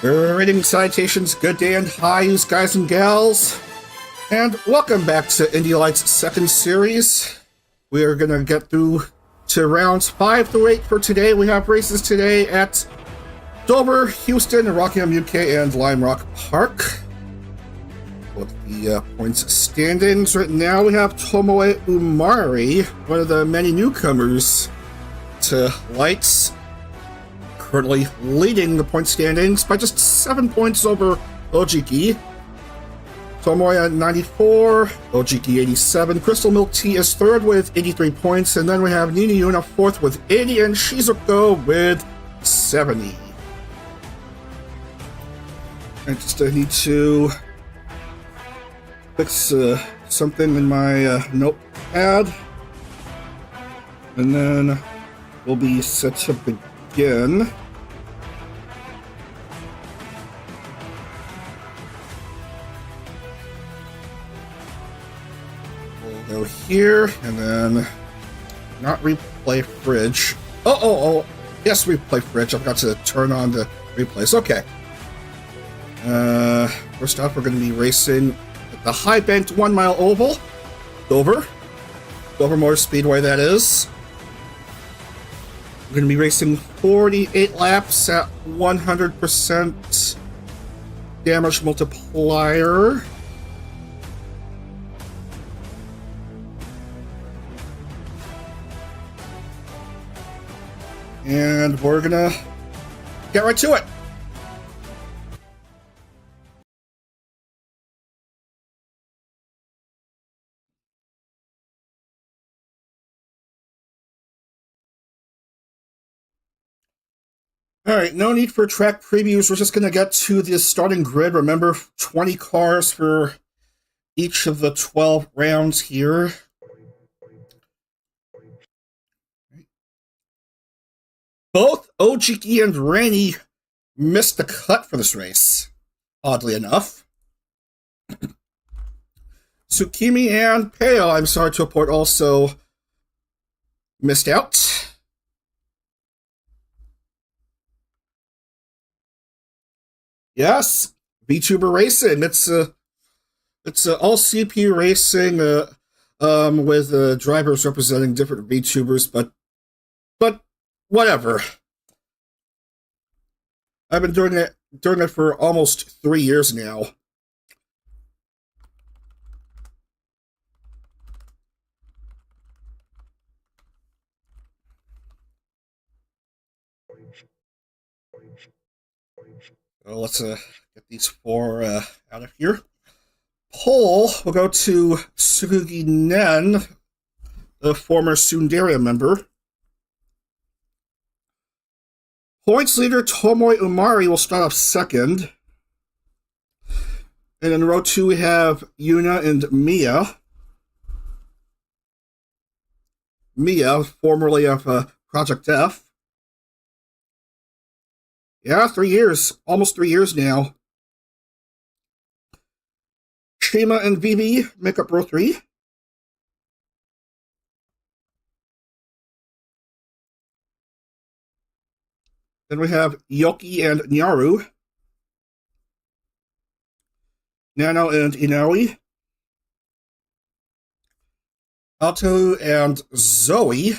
Greetings, salutations, good day and hi, guys and gals, and welcome back to Indy Light's second series. We are going to get through to rounds 5 to 8 for today. We have races today at Dover, Houston, Rockingham, UK, and Lime Rock Park. With the points standings right now, we have Tomoe Umari, one of the many newcomers to Lights, currently leading the point standings by just 7 points over Ojiki. Tomoya 94, Ojiki 87. Crystal Milk Tea is third with 83 points, and then we have Nina Yuna fourth with 80, and Shizuko with 70. I just need to fix something in my notepad, and then we'll be set to begin. We'll go here, and then not replay fridge. Oh, yes, replay fridge. I forgot to turn on the replays. Okay. First off, we're going to be racing at the High Banked 1 Mile Oval, Dover Motor Speedway, that is. We're going to be racing 48 laps at 100% damage multiplier. And we're gonna get right to it. All right, no need for track previews. We're just gonna get to the starting grid. Remember, 20 cars for each of the 12 rounds here. Both Ojiki and Rainey missed the cut for this race, oddly enough. Tsukimi and Peo, I'm sorry to report, also missed out. Yes, VTuber racing. It's all CPU racing with drivers representing different VTubers, but whatever. I've been doing it for almost 3 years now. So let's get these 4 out of here. Pole will go to Tsurugi Nen, the former Sundaria member. Points leader Tomoe Umari will start off second. And in row 2 we have Yuna and Mia. Mia, formerly of Project F. Yeah, 3 years. Almost 3 years now. Shima and Vivi make up row 3. Then we have Yoki and Nyaru. Nano and Inaoi. Alto and Zoe.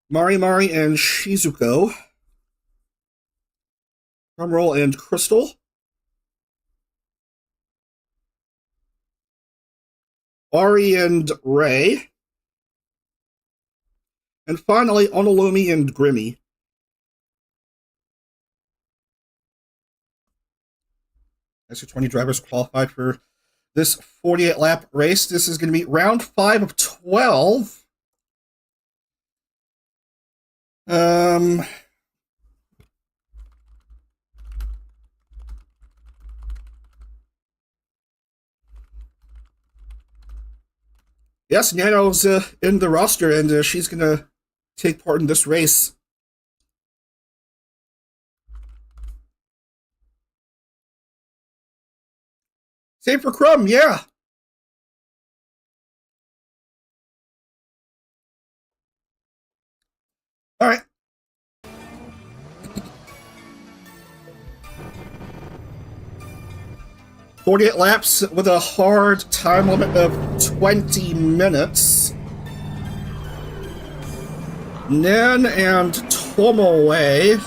Mari and Shizuko. Drumroll and Crystal. Ari and Ray. And finally, Onolumi and Grimmy. As your 20 drivers qualified for this 48-lap race. This is going to be round 5 of 12. Yes, Nano's in the roster, and she's going to take part in this race. Same for Crumb, yeah. All right. "48 laps with a hard time limit of 20 minutes. Nen and Tomoe,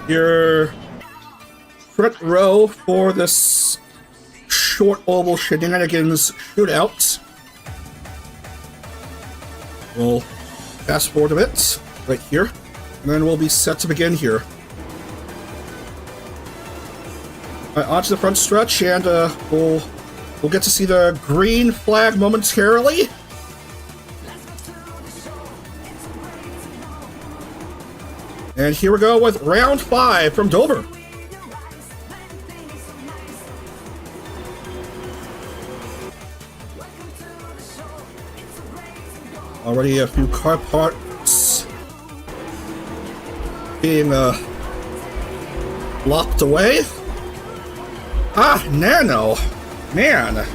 your front row for this short oval shenanigans shootout. We'll fast forward a bit right here, and then we'll be set to begin here. Onto the front stretch, and we'll get to see the green flag momentarily. And here we go with round 5 from Dover. Already a few car parts being locked away. Nano. Man.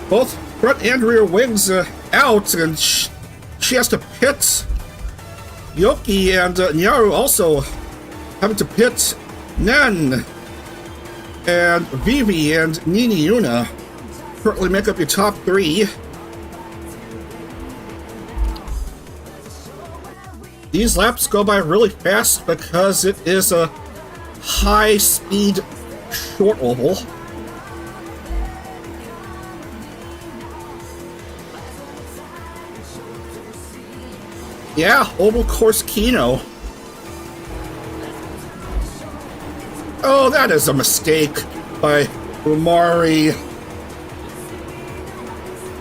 Both front and rear wings out, and she has to pit. Yoki and Nyaru also having to pit Nen. And Vivi and Nini Yuna currently make up your top 3. These laps go by really fast because it is a high-speed short oval. Yeah, oval course Kino. Oh, that is a mistake by Umari.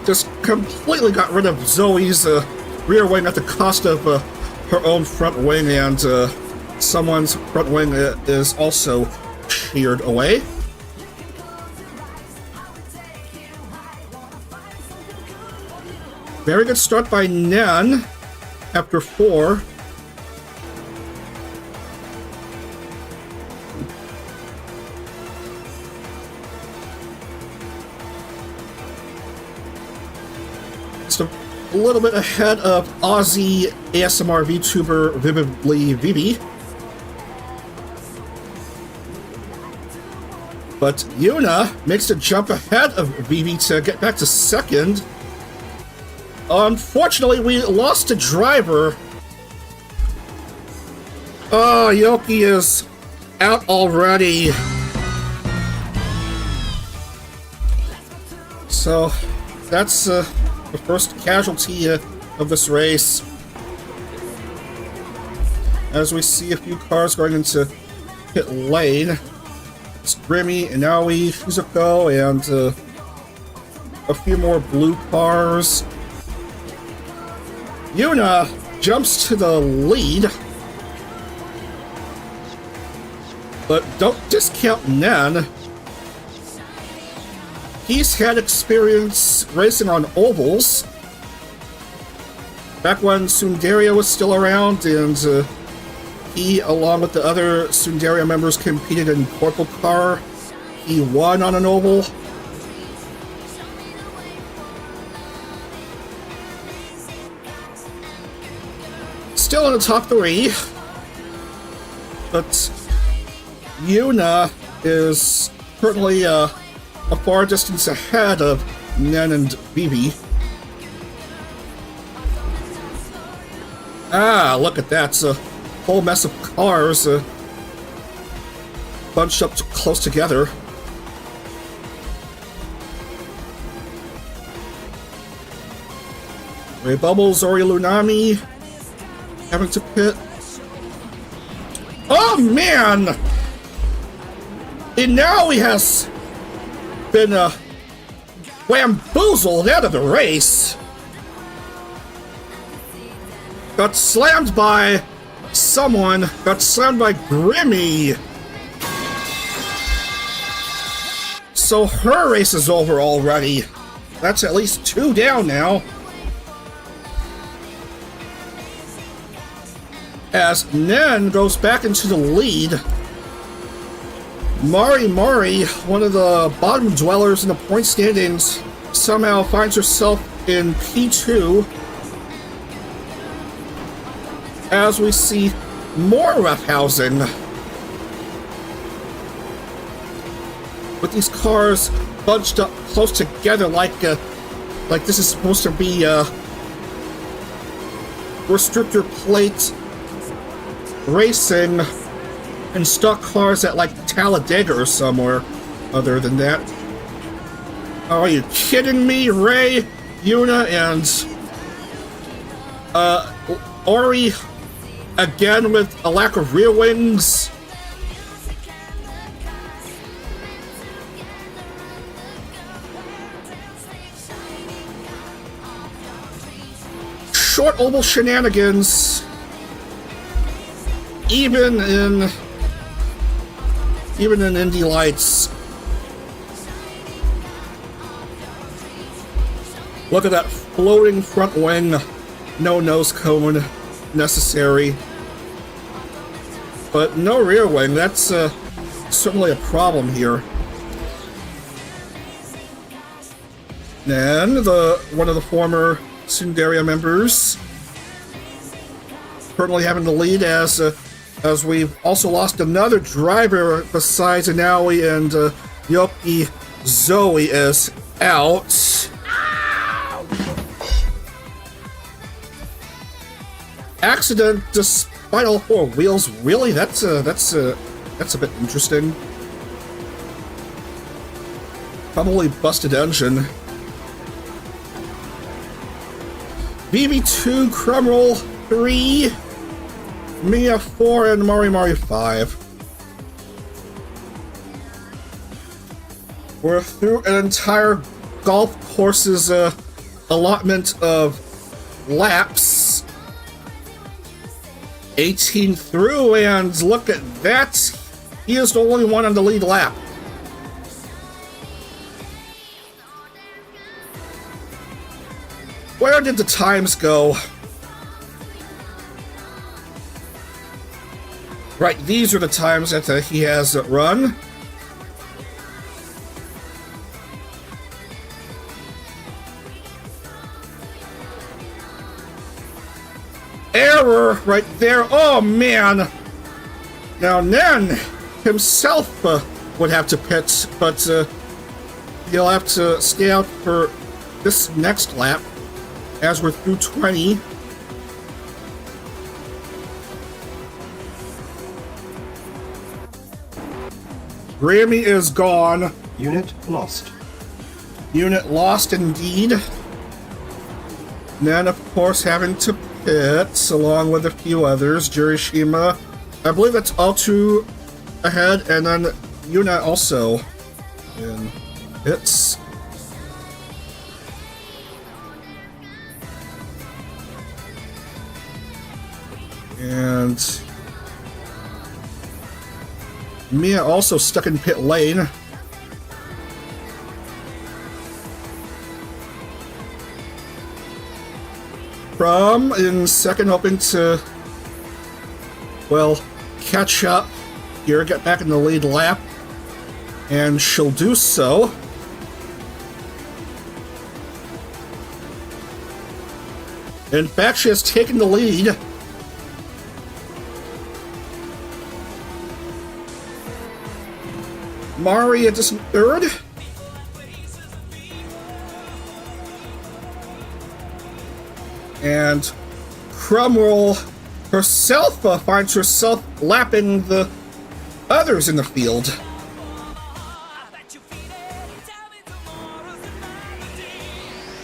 Just completely got rid of Zoe's rear wing at the cost of her own front wing, and someone's front wing is also sheared away. Very good start by Nen after 4. Just a little bit ahead of Aussie ASMR VTuber Vividly Vivi. But Yuna makes the jump ahead of Vivi to get back to second. Unfortunately, we lost a driver. Oh, Yoki is out already. So that's the first casualty of this race. As we see a few cars going into pit lane. It's Grimmy, Inaoi, Shizuko, and a few more blue cars. Yuna jumps to the lead, but don't discount Nen. He's had experience racing on ovals back when Sundaria was still around, and he, along with the other Sundaria members, competed in Corporal Car. He won on an oval. Still in the top 3, but Yuna is currently a far distance ahead of Nen and Vivi. Look at that. It's a whole mess of cars bunched up close together. Ray Bubbles, Ori Lunami having to pit. Oh man! And now he has been bamboozled out of the race. Got slammed by someone. Got slammed by Grimmy. So her race is over already. That's at least 2 down now. As Nen goes back into the lead, Mari, one of the bottom dwellers in the point standings, somehow finds herself in P2. as we see more rough housing. With these cars bunched up close together like this is supposed to be restrictor plate racing and stock cars at like Talladega or somewhere other than that. Oh, are you kidding me? Ray, Yuna, and Ori again with a lack of rear wings. Short oval shenanigans, even in Indy Lights. Look at that floating front wing, no nose cone necessary, but no rear wing. That's certainly a problem here. And one of the former Sundaria members currently having the lead as we've also lost another driver besides Inaui and Yoki. Zoe is out. Accident despite all four wheels. Really? That's a bit interesting. Probably busted engine. BB2, Crumroll 3, Mia 4, and Mari 5. We're through an entire golf course's allotment of laps. 18 through, and look at that. He is the only one on the lead lap. Where did the times go? Right, these are the times that he has run. Error right there. Oh man. Now Nen himself would have to pit, but he'll have to stay out for this next lap as we're through 20. Grammy is gone. Unit lost. Unit lost indeed. Then, of course, having to pit along with a few others. Jurishima, I believe that's all two ahead, and then Yuna also in pits. And Mia also stuck in pit lane. Prom in second, hoping to, well, catch up here, get back in the lead lap, and she'll do so. In fact, she has taken the lead. Mari at distant third. And Crumroll herself finds herself lapping the others in the field.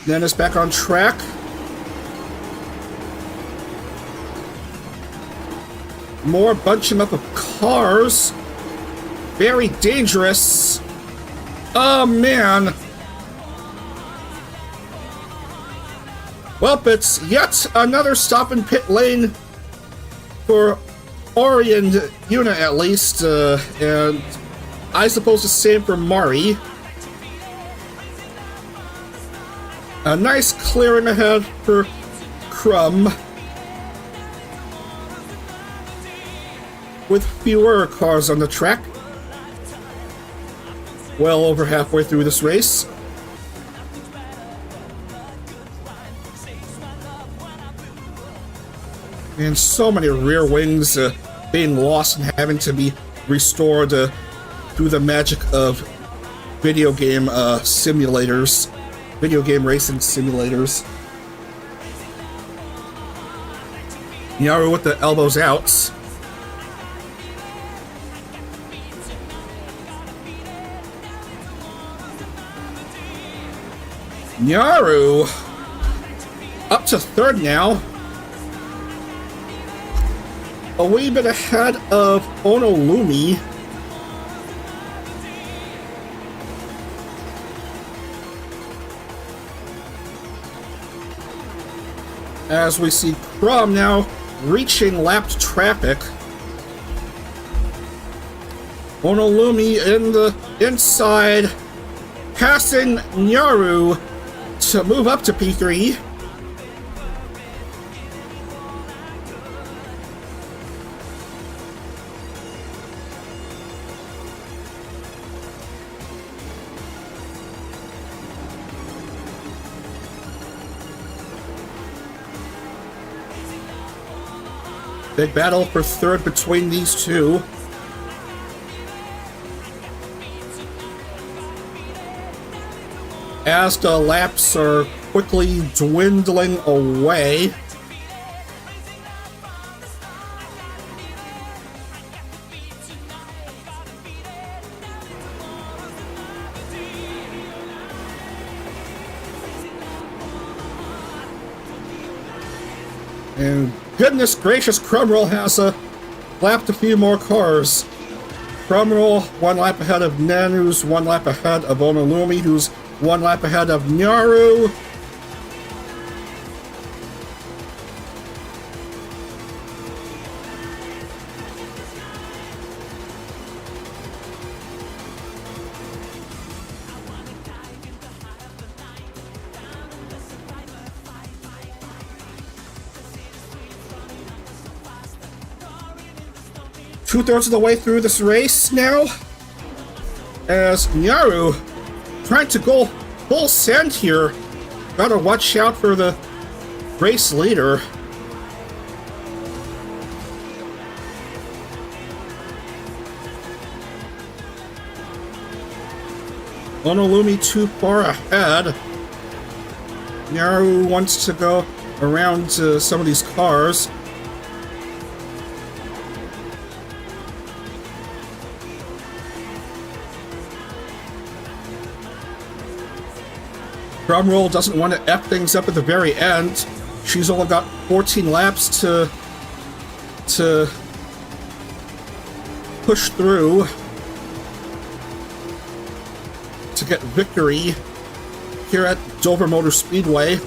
Then is back on track. More bunching up of cars. Very dangerous. Oh, man. Well, it's yet another stop in pit lane for Ori and Yuna, at least. And I suppose the same for Mari. A nice clearing ahead for Crumb, with fewer cars on the track. Well over halfway through this race. And so many rear wings being lost and having to be restored through the magic of video game simulators, video game racing simulators. Nyaru with the elbows out. Nyaru up to third now. A wee bit ahead of Onolumi. As we see Crumb now reaching lapped traffic. Onolumi in the inside, passing Nyaru to move up to P3. Big battle for third between these two. As the laps are quickly dwindling away. And goodness gracious, Crumroll has lapped a few more cars. Crumroll 1 lap ahead of Nen, who's 1 lap ahead of Onolumi, who's 1 lap ahead of Nyaru. Two-thirds of the way through this race now, as Nyaru trying to go full send here. Gotta watch out for the race leader. Onolumi too far ahead. Nyaru wants to go around some of these cars. Drumroll doesn't want to F things up at the very end. She's only got 14 laps to push through to get victory here at Dover Motor Speedway.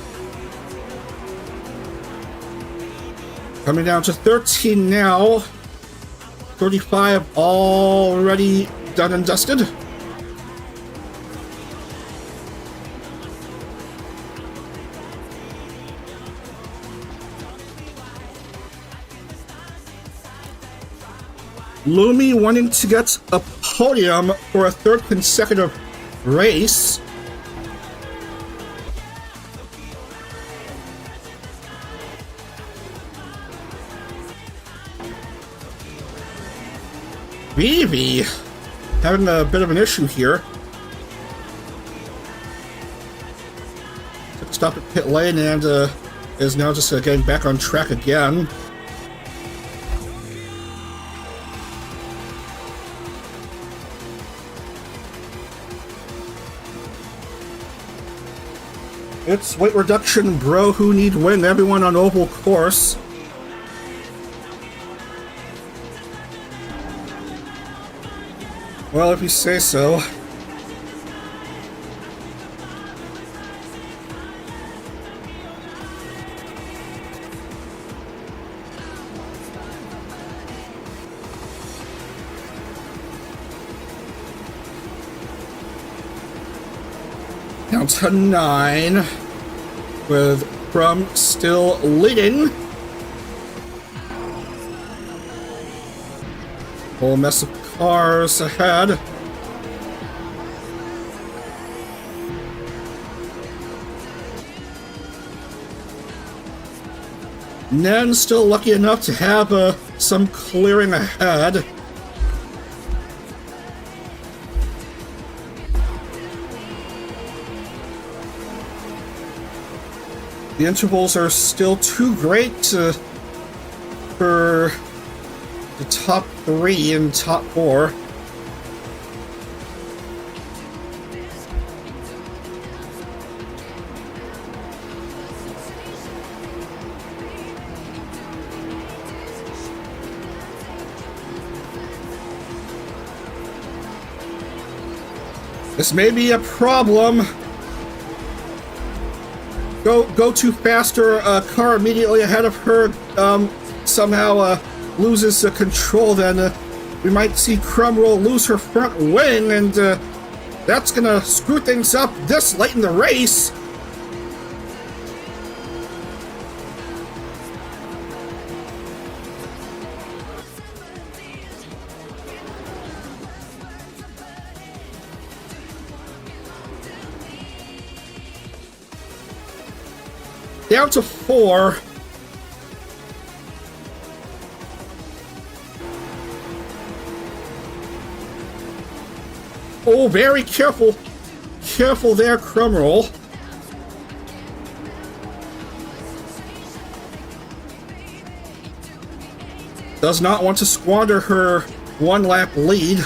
Coming down to 13 now. 35 already done and dusted. Lumi wanting to get a podium for a third consecutive race. Vivi having a bit of an issue here. Took a stop at pit lane and is now just getting back on track again. It's weight reduction, bro, who need win everyone on oval course. Well, if you say so. Down to 9, with Crumb still leading. Whole mess of cars ahead. Nen still lucky enough to have some clearing ahead. The intervals are still too great for the top 3 and top 4. This may be a problem. Go too fast, or a car immediately ahead of her somehow loses control, then we might see Crumroll lose her front wing, and that's gonna screw things up this late in the race. Down to 4. Oh, very careful. Careful there, Crumroll. Does not want to squander her 1-lap lead.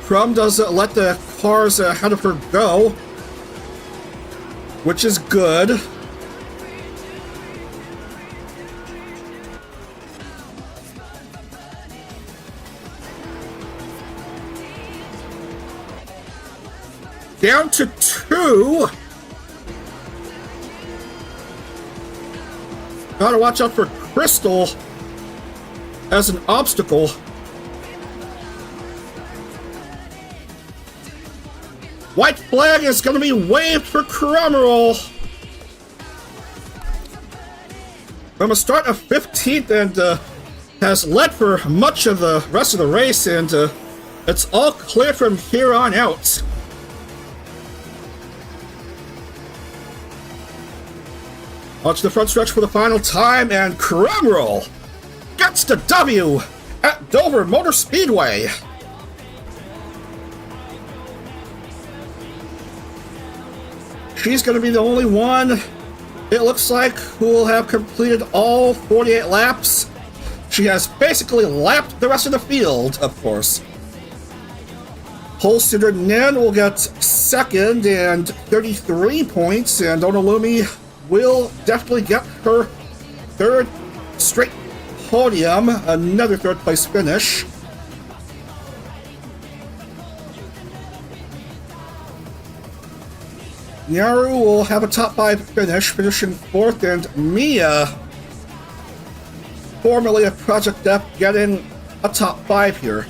Crumb doesn't let the cars ahead of her go, which is good. Down to 2. Gotta watch out for Crystal as an obstacle. White flag is going to be waved for Crumroll. From a start of 15th and has led for much of the rest of the race, and it's all clear from here on out. Watch the front stretch for the final time, and Crumroll gets the W at Dover Motor Speedway. She's going to be the only one, it looks like, who will have completed all 48 laps. She has basically lapped the rest of the field, of course. Holster Nen will get 2nd and 33 points, and Onolumi will definitely get her 3rd straight podium, another 3rd place finish. Nyaru will have a top 5 finish, finishing 4th, and Mia, formerly of Project Death, getting a top 5 here.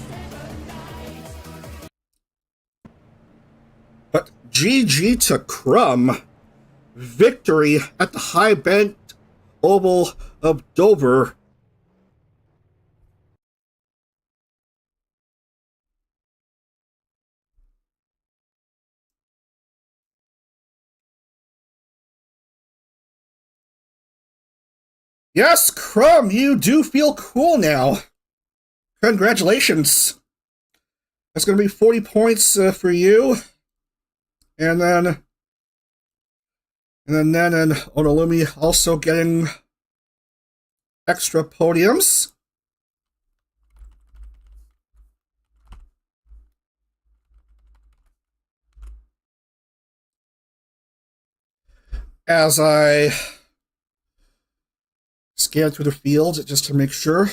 But GG to Crumb. Victory at the High Banked Oval of Dover. Yes, Crumb, you do feel cool now. Congratulations. That's going to be 40 points for you. And then Nen and Onolumi also getting extra podiums. As I scan through the fields just to make sure.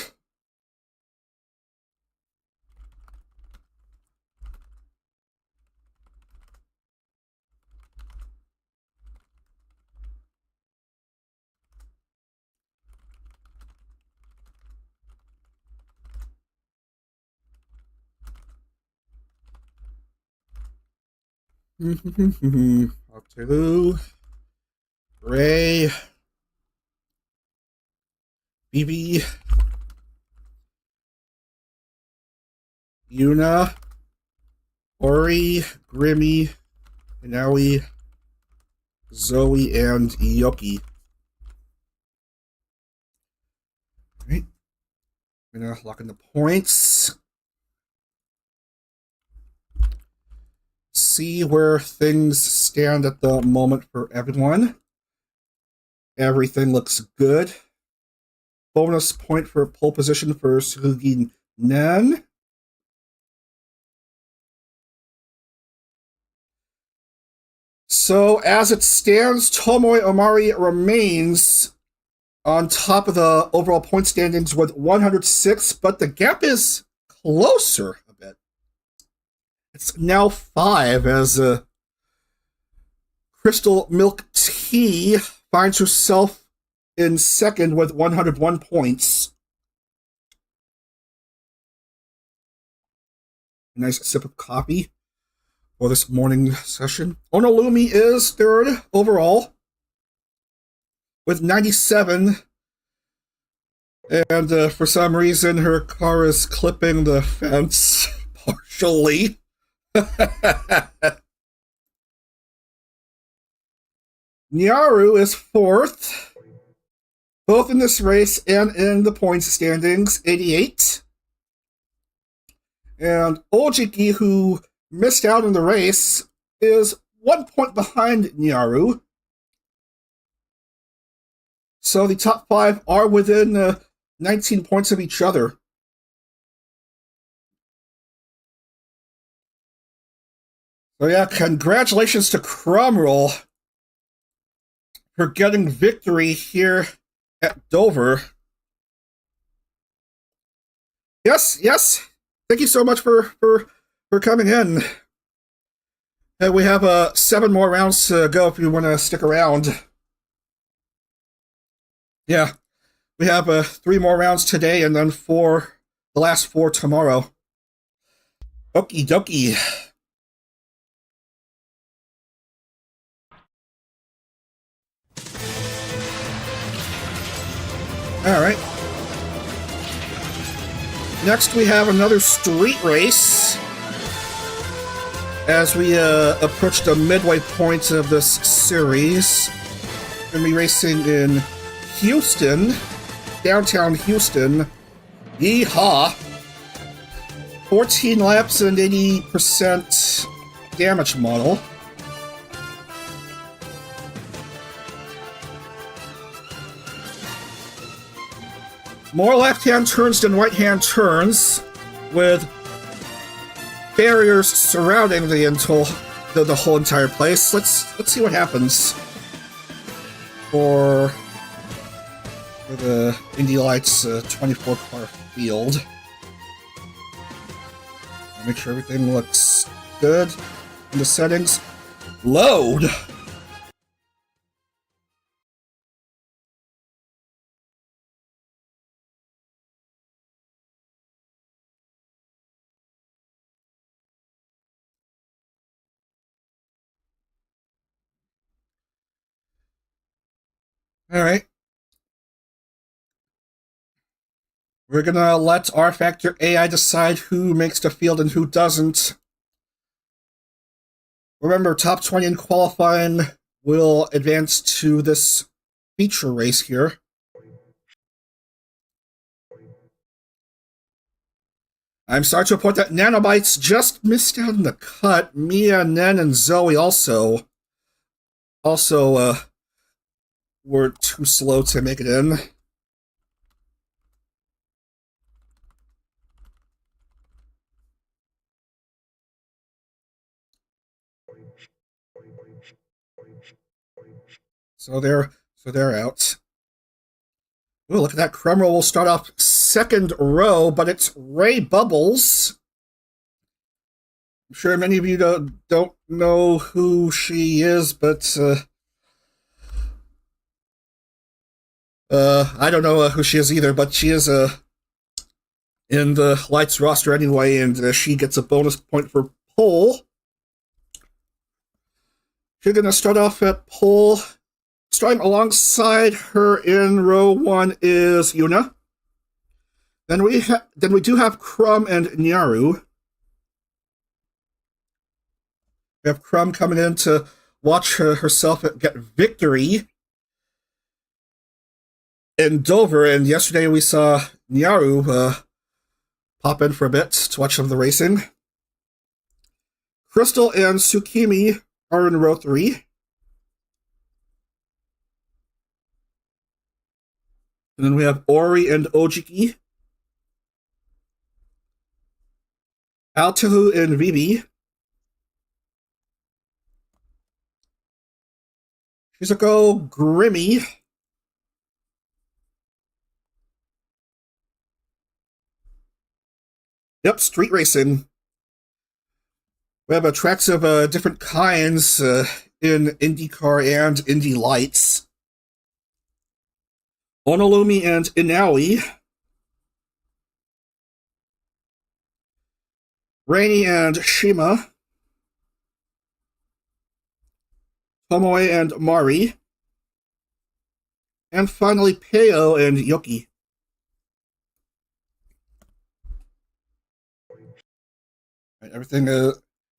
Octalu, Ray, BB, Yuna, Ori, Grimmy, Inawi, Zoe, and Yoki. Right. I'm gonna lock in the points. See where things stand at the moment for everyone. Everything looks good. Bonus point for pole position for Sugi Nen. So as it stands, Tomoe Omari remains on top of the overall point standings with 106, but the gap is closer a bit. It's now 5 as Crystal Milk Tea finds herself in second with 101 points. A nice sip of coffee for this morning session. Onolumi is third overall with 97. And for some reason, her car is clipping the fence partially. Nyaru is fourth, both in this race and in the points standings, 88. And Ojiki, who missed out in the race, is 1 point behind Nyaru. So the top 5 are within 19 points of each other. So yeah, congratulations to Cromwell for getting victory here at Dover. Yes. Thank you so much for coming in. And we have 7 more rounds to go if you want to stick around. Yeah, we have 3 more rounds today and then the last 4 tomorrow. Okie dokie. Alright. Next we have another street race as we approach the midway point of this series. We're going to be racing in Houston, downtown Houston. Yeehaw! 14 laps and 80% damage model. More left-hand turns than right-hand turns, with barriers surrounding the whole entire place. Let's see what happens for the Indy Lights 24-car field. Make sure everything looks good in the settings. Load! Alright. We're gonna let rFactor AI decide who makes the field and who doesn't. Remember, top 20 in qualifying will advance to this feature race here. I'm sorry to report that Nanobites just missed out in the cut. Mia, Nen, and Zoe also were too slow to make it in. So they're out. Ooh, look at that. Crumroll will start off second row, but it's Ray Bubbles. I'm sure many of you don't know who she is, but I don't know who she is either, but she is in the Lights roster anyway, and she gets a bonus point for pole. She's going to start off at pole. Starting alongside her in row 1 is Yuna. Then we do have Crumb and Nyaru. We have Crumb coming in to watch herself get victory in Dover, and yesterday we saw Nyaru pop in for a bit to watch some of the racing. Crystal and Tsukimi are in row 3. And then we have Ori and Ojiki. Altahu and Vivi. Shizuko, Grimmy. Yep, street racing. We have tracks of different kinds in IndyCar and Indy Lights. Onolumi and Inaui. Rainy and Shima. Tomoe and Mari. And finally, Peo and Yoki. Right,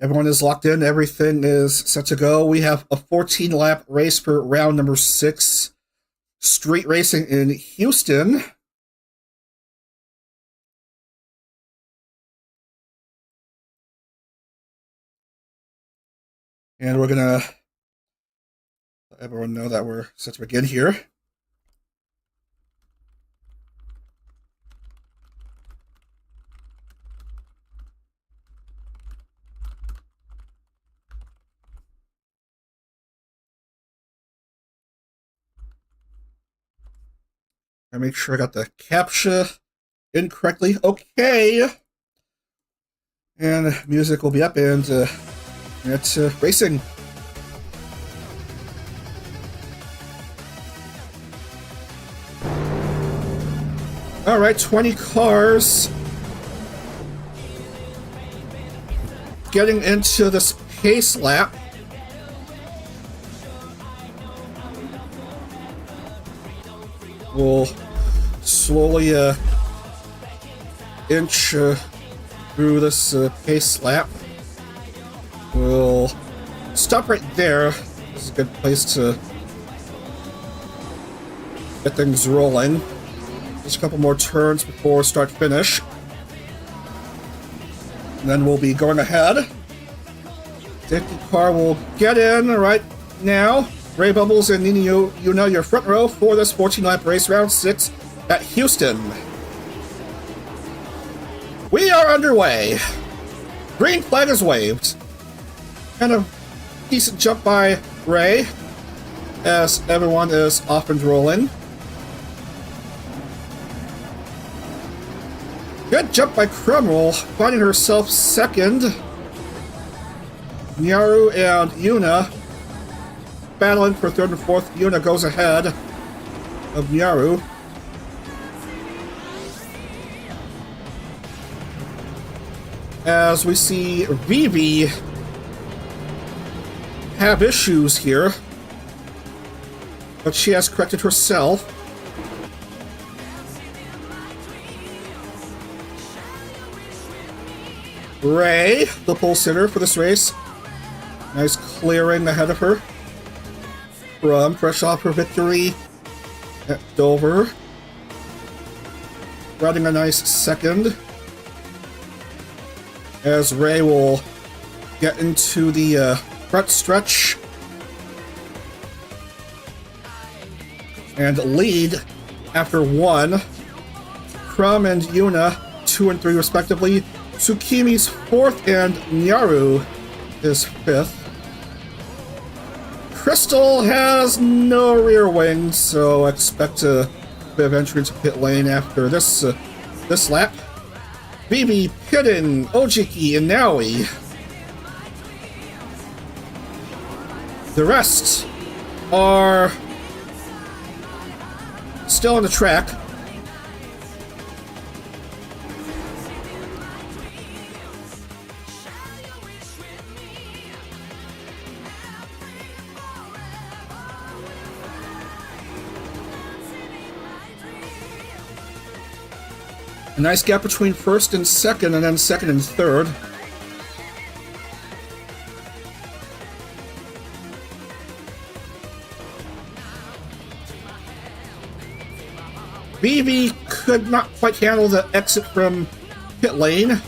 everyone is locked in. Everything is set to go. We have a 14-lap race for round number 6. Street racing in Houston. And we're going to let everyone know that we're set to begin here. I make sure I got the CAPTCHA in correctly. Okay. And music will be up, and it's racing. All right, 20 cars. Getting into this pace lap. We'll slowly inch through this pace lap. We'll stop right there. This is a good place to get things rolling. Just a couple more turns before start finish. And then we'll be going ahead. Safety car will get in right now. Ray Bubbles and Nini Yuna, your front row for this 14-lap race, round 6 at Houston. We are underway. Green flag is waved. Kind of decent jump by Ray, as everyone is off and rolling. Good jump by Krumrel, finding herself second. Nyaru and Yuna battling for 3rd and 4th. Yuna goes ahead of Nyaru. As we see Vivi have issues here, but she has corrected herself. Ray, the pole sitter for this race. Nice clearing ahead of her. From fresh off her victory at Dover. Riding a nice second. As Ray will get into the front stretch and lead after 1. Crumb and Yuna 2 and 3 respectively. Tsukimi's 4th and Nyaru is 5th. Crystal has no rear wing, so expect a bit of entry into pit lane after this lap. Vivi pitting Ojiki and Naui. The rest are still on the track. A nice gap between 1st and 2nd, and then 2nd and 3rd. Vivi could not quite handle the exit from pit lane.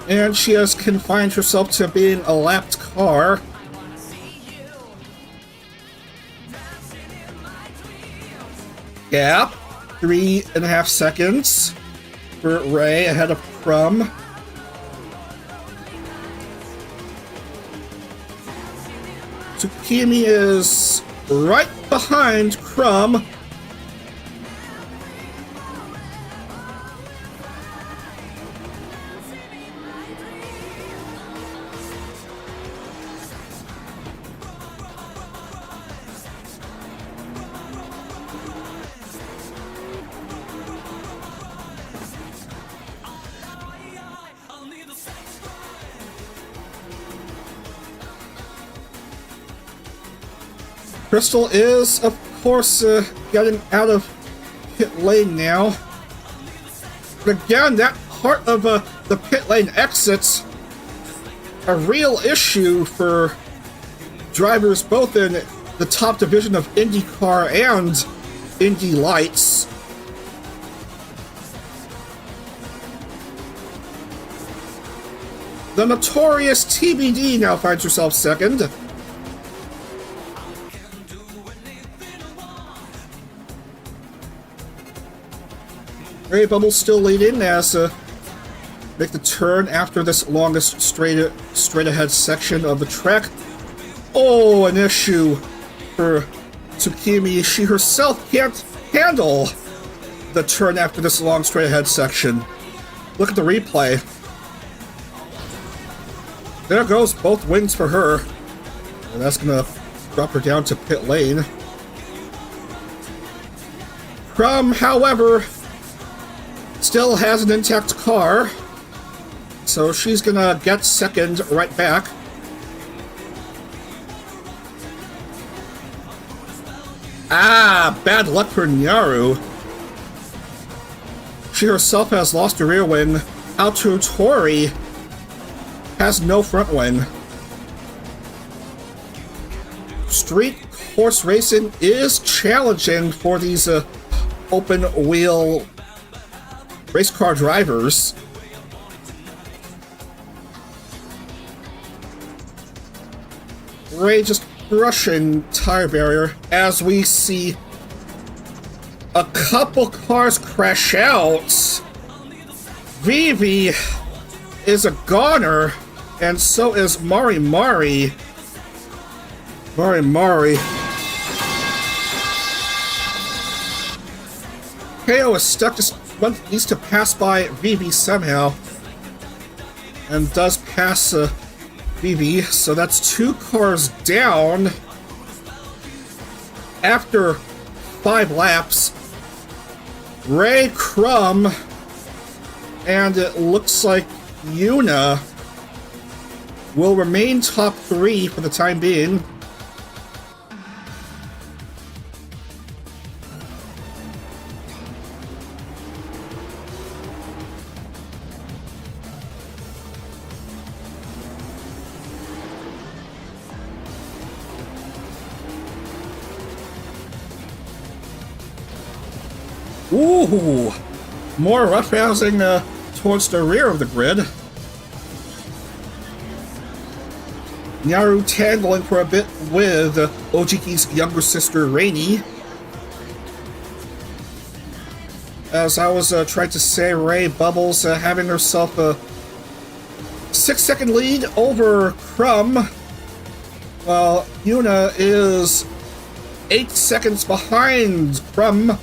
And she has confined herself to being a lapped car. Gap, 3.5 seconds for Ray ahead of Crumb. Tsukimi is right behind Crumb. Crystal is, of course, getting out of pit lane now. But again, that part of the pit lane exit's a real issue for drivers both in the top division of IndyCar and Indy Lights. The notorious TBD now finds herself second. Ray Bubbles still leading as make the turn after this longest straight ahead section of the track. Oh, an issue for Tsukimi. She herself can't handle the turn after this long straight ahead section. Look at the replay. There goes both wins for her. And that's gonna drop her down to pit lane. Crumb, however, still has an intact car, so she's gonna get second right back. Ah, bad luck for Nyaru. She herself has lost her rear wing. Tori has no front wing. Street course racing is challenging for these open wheel race car drivers. Ray just crushing tire barrier as we see a couple cars crash out. Vivi is a goner, and so is Mari. Mari KO is stuck, just needs to pass by Vivi somehow, and does pass Vivi, so that's 2 cars down after 5 laps. Ray, Crumb, and it looks like Yuna will remain top 3 for the time being. Ooh, more roughhousing towards the rear of the grid. Nyaru tangling for a bit with Ojiki's younger sister, Rainy. As I was trying to say, Ray Bubbles having herself a 6-second lead over Crumb, while Yuna is 8 seconds behind Crumb.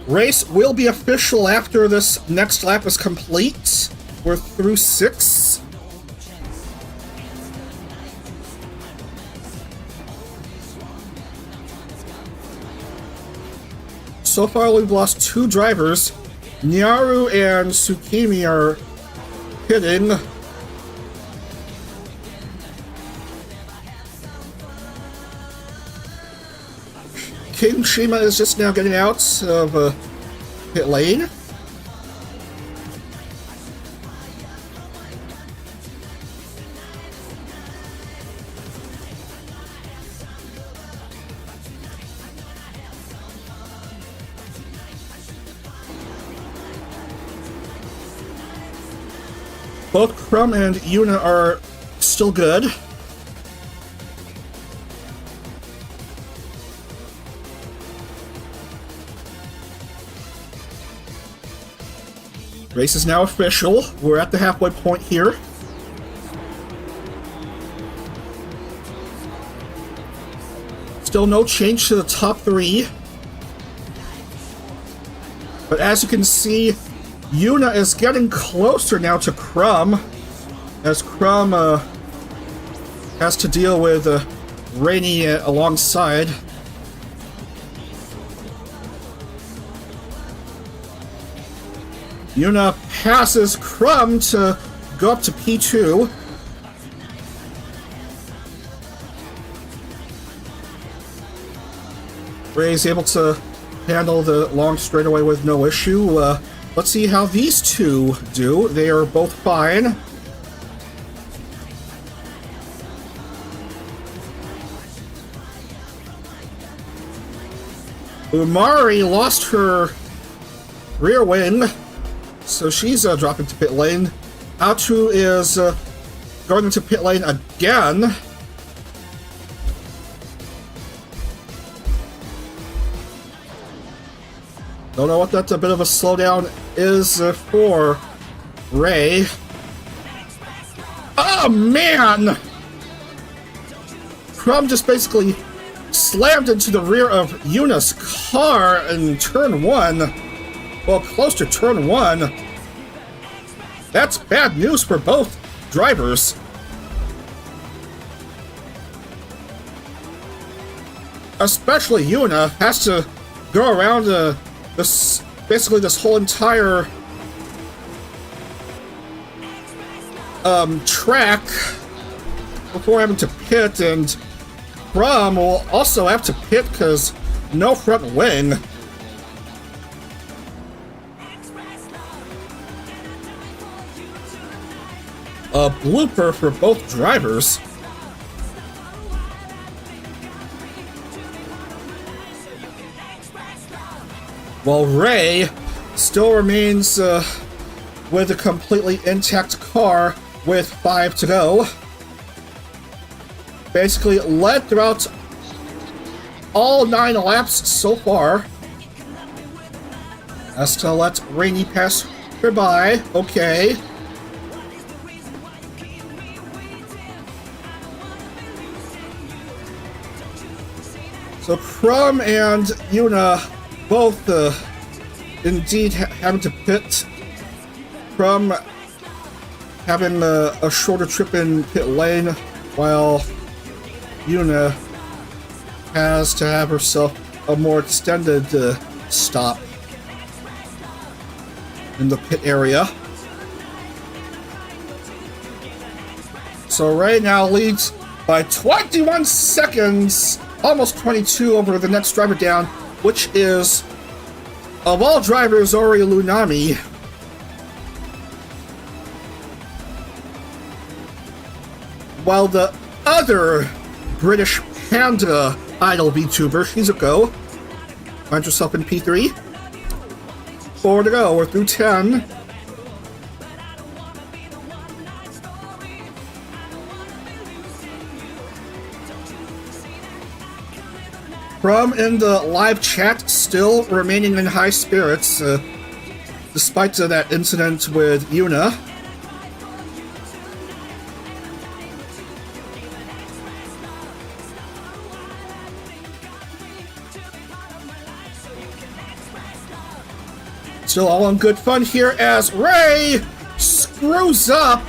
Race will be official after this next lap is complete. We're through 6. So far, we've lost 2 drivers. Nyaru and Tsukimi are hitting. King Shima is just now getting out of pit lane. Both Crumb and Yuna are still good. Race is now official. We're at the halfway point here. Still no change to the top three. But as you can see, Yuna is getting closer now to Crumb, as Crumb has to deal with Rainy alongside. Yuna passes Crumb to go up to P2. Ray's able to handle the long straightaway with no issue. Let's see how these two do. They are both fine. Umari lost her rear wing, so she's dropping to pit lane. Atu is going into pit lane again. Don't know what that's a bit of a slowdown is for Ray. Oh man! Crumb just basically slammed into the rear of Yuna's car in turn 1. Well, close to turn 1. That's bad news for both drivers. Especially Yuna has to go around basically this whole entire track before having to pit, and Crumb will also have to pit because no front wing. A blooper for both drivers. While Ray still remains with a completely intact car with 5 to go. Basically led throughout all 9 laps so far. Has to let Rainy pass her by. Okay. So Crumb and Yuna both indeed having to pit. Crumb having a shorter trip in pit lane, while Yuna has to have herself a more extended stop in the pit area. So Ray now leads by 21 seconds, almost 22 over the next driver down, which is, of all drivers, Ori Lunami. While the other British Panda idol VTuber, Shizuko, finds herself in P3. 4 to go, we're through 10. Crumb in the live chat still remaining in high spirits, despite that incident with Yuna. Still all in good fun here as Ray screws up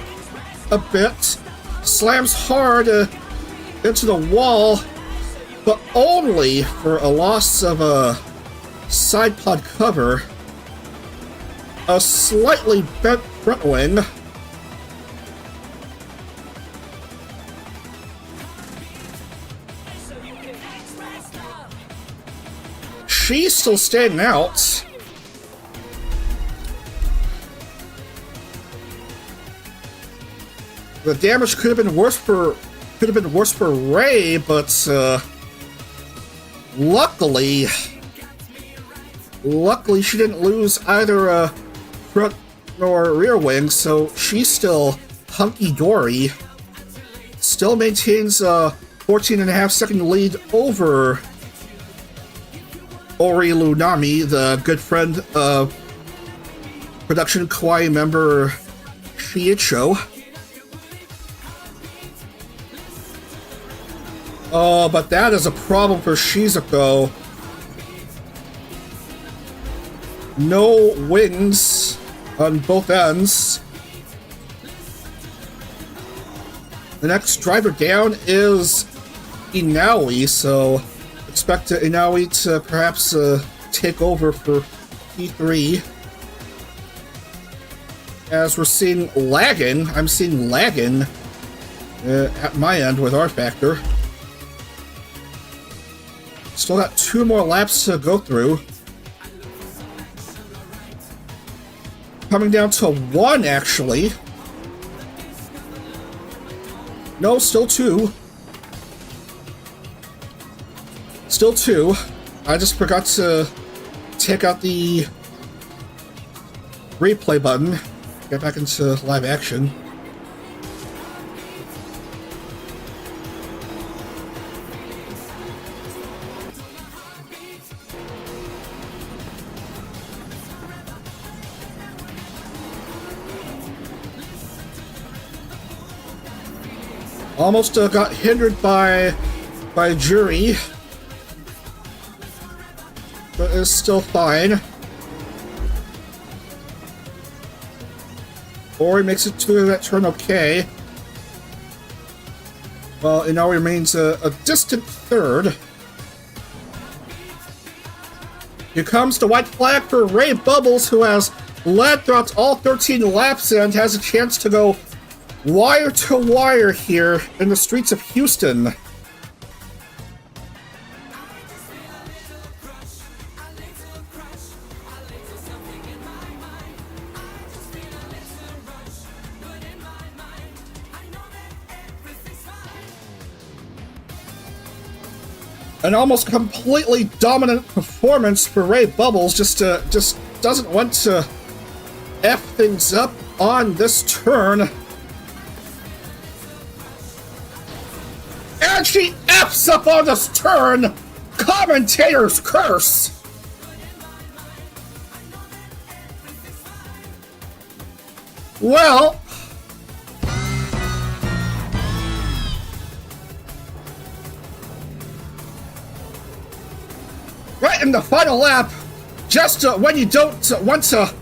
a bit, slams hard into the wall, but only for a loss of a side pod cover, a slightly bent front wing. she's still standing out. The damage could have been worse for Ray, but luckily she didn't lose either front nor rear wing, so she's still hunky-dory. Still maintains a 14.5-second lead over Ori Lunami, the good friend of production Kawaii member Shiicho. Oh, but that is a problem for Shizuko. No wins on both ends. The next driver down is Inaoi, so expect Inaoi to perhaps take over for P3. As we're seeing lagging, I'm seeing lagging at my end with rFactor. Still got 2 more laps to go through. Coming down to 1, actually. No, still 2. Still 2. I just forgot to take out the replay button. Get back into live action. Almost got hindered by Jury, but is still fine. Ori makes it to that turn okay. Well, it now remains a distant third. Here comes the white flag for Ray Bubbles, who has led throughout all 13 laps and has a chance to go wire to wire here in the streets of Houston. An almost completely dominant performance for Ray Bubbles, just doesn't want to F things up on this turn. And she F's up on this turn! Commentator's curse! Well, right in the final lap, just when you don't want to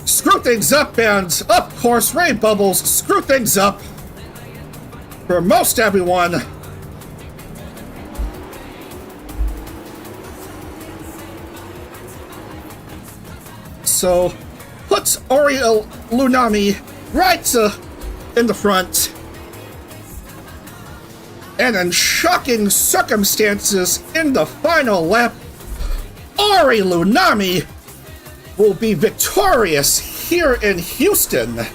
screw things up, and of course Ray Bubbles screw things up for most everyone. So puts Ori Lunami right in the front. And in shocking circumstances in the final lap, Ori Lunami will be victorious here in Houston.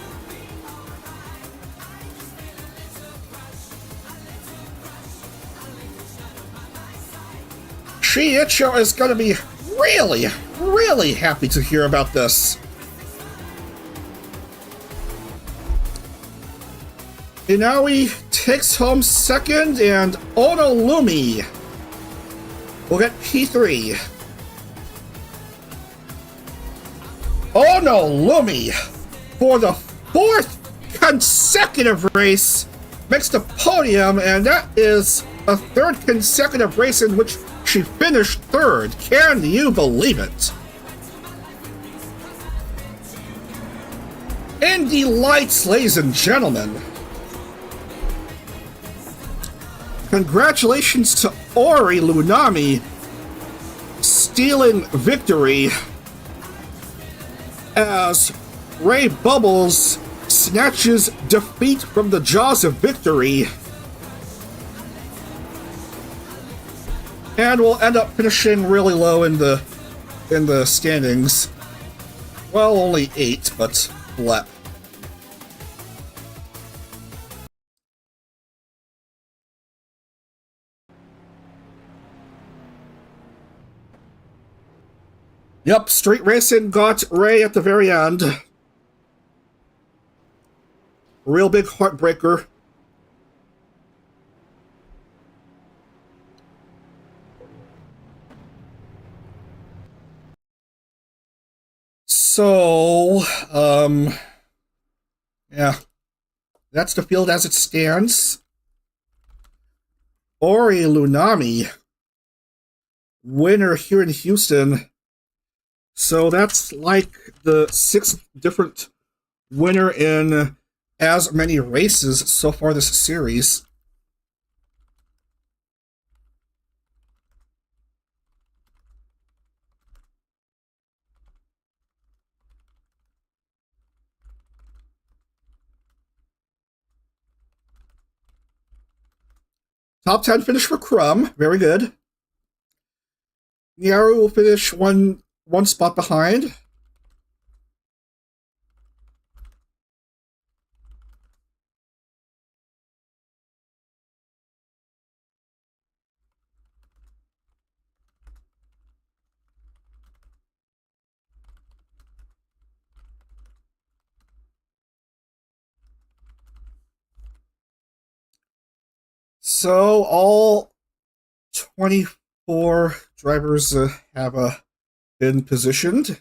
Shiicho is going to be really, really happy to hear about this. Inaoi takes home second, and Onolumi will get P3. Onolumi, for the 4th consecutive race, makes the podium, and that is a 3rd consecutive race in which she finished 3rd. Can you believe it? Indy Lights, ladies and gentlemen. Congratulations to Ori Lunami stealing victory as Ray Bubbles snatches defeat from the jaws of victory. And we'll end up finishing really low in the standings. Well, only 8, but blep. Yep, street racing got Ray at the very end. Real big heartbreaker. So, yeah, that's the field as it stands. Ori Lunami, winner here in Houston. So that's like the 6th different winner in as many races so far this series. Top 10 finish for Crumb. Very good. Nyaru will finish one spot behind. So all 24 drivers have been positioned.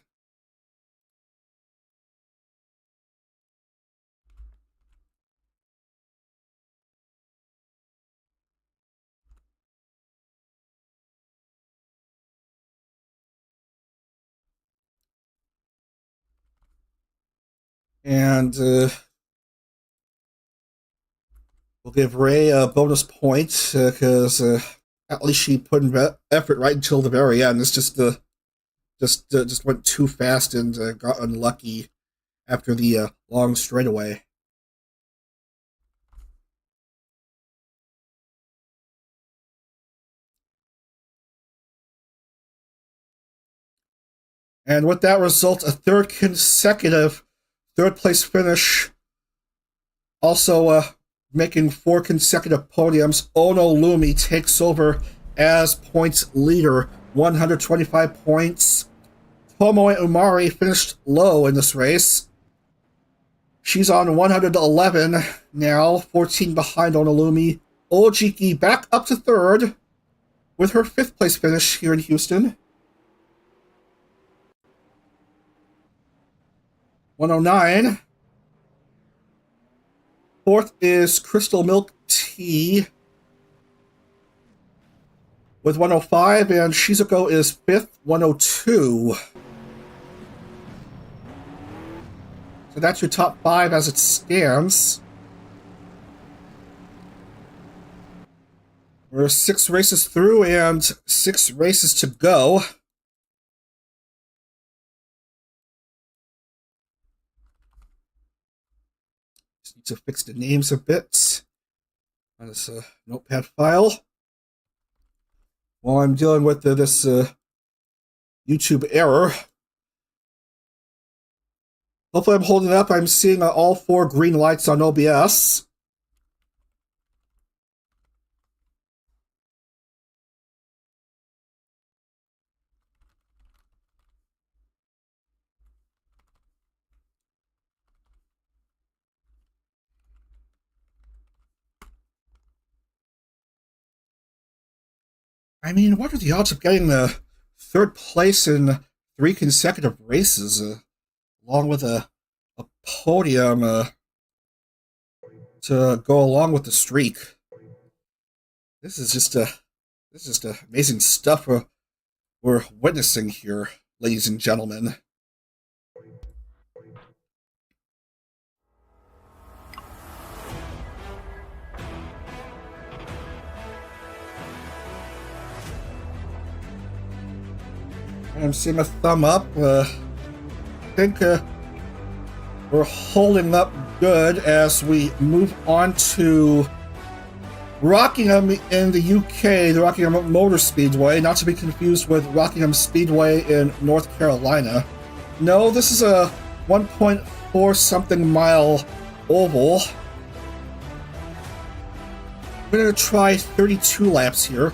And we'll give Ray a bonus point because at least she put in effort right until the very end. It's just just went too fast and got unlucky after the long straightaway. And with that result, a third consecutive third-place finish. Also making 4 consecutive podiums. Ono Lumi takes over as points leader, 125 points. Tomoe Umari finished low in this race. She's on 111 now, 14 behind Onolumi. Ojiki back up to third with her 5th place finish here in Houston. 109. 4th is Crystal Milk Tea with 105, and Shizuko is 5th, 102. So that's your top 5 as it stands. We're 6 races through and 6 races to go. Just need to fix the names a bit on this notepad file while I'm dealing with this YouTube error. Hopefully I'm holding up. I'm seeing all 4 green lights on OBS. I mean, what are the odds of getting the 3rd place in 3 consecutive races, along with a podium to go along with the streak? This is just amazing stuff we're witnessing here, ladies and gentlemen. I'm seeing a thumb up. I think we're holding up good as we move on to Rockingham in the UK, the Rockingham Motor Speedway, not to be confused with Rockingham Speedway in North Carolina. No, this is a 1.4 something mile oval. I'm going to try 32 laps here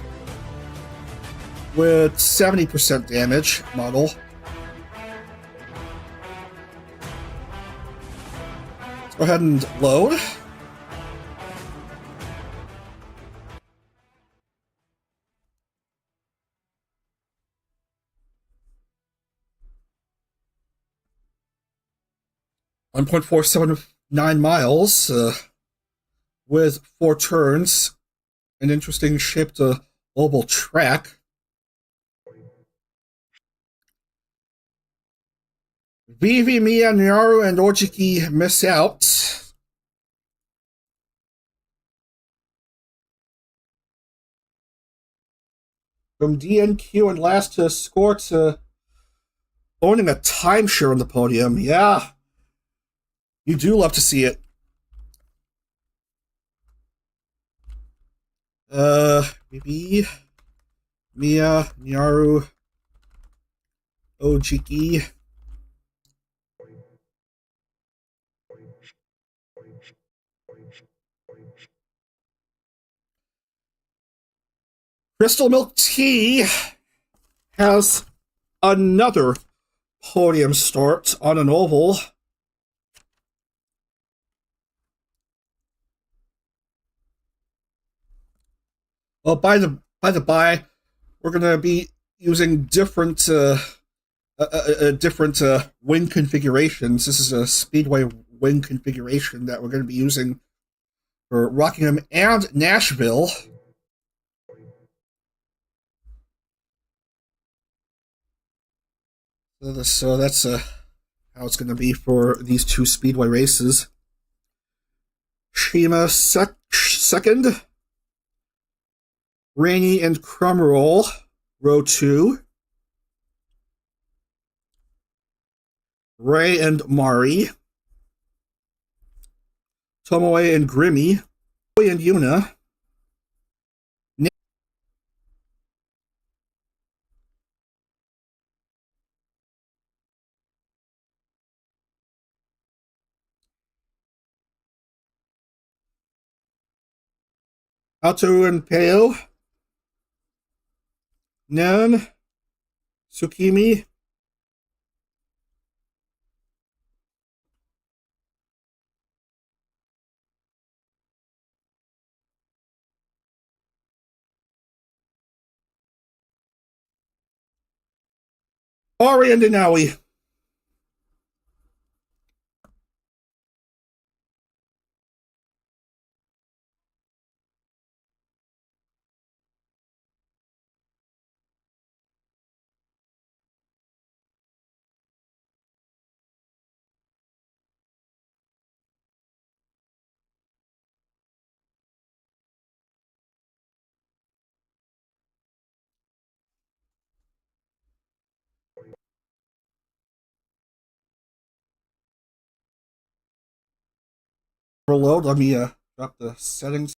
with 70% damage model. Let's go ahead and load. .479 miles with 4 turns. An interesting shaped oval track. Vivi, Mia, Nyaru, and Ojiki miss out. From DNQ and last to score to owning a timeshare on the podium. Yeah, you do love to see it. Maybe Mia, Nyaru, Ojiki. Crystal Milk Tea has another podium start on an oval. Well, by the by, we're gonna be using different wing configurations. This is a Speedway wing configuration that we're going to be using for Rockingham and Nashville. So that's how it's going to be for these 2 Speedway races. Shima second. Rainey and Crumroll, row 2. Ray and Mari. Tomoe and Grimmy. Boy and Yuna. Ato and Peo. Nan. Tsukimi. Ori and Inawi. Load. Let me drop the settings.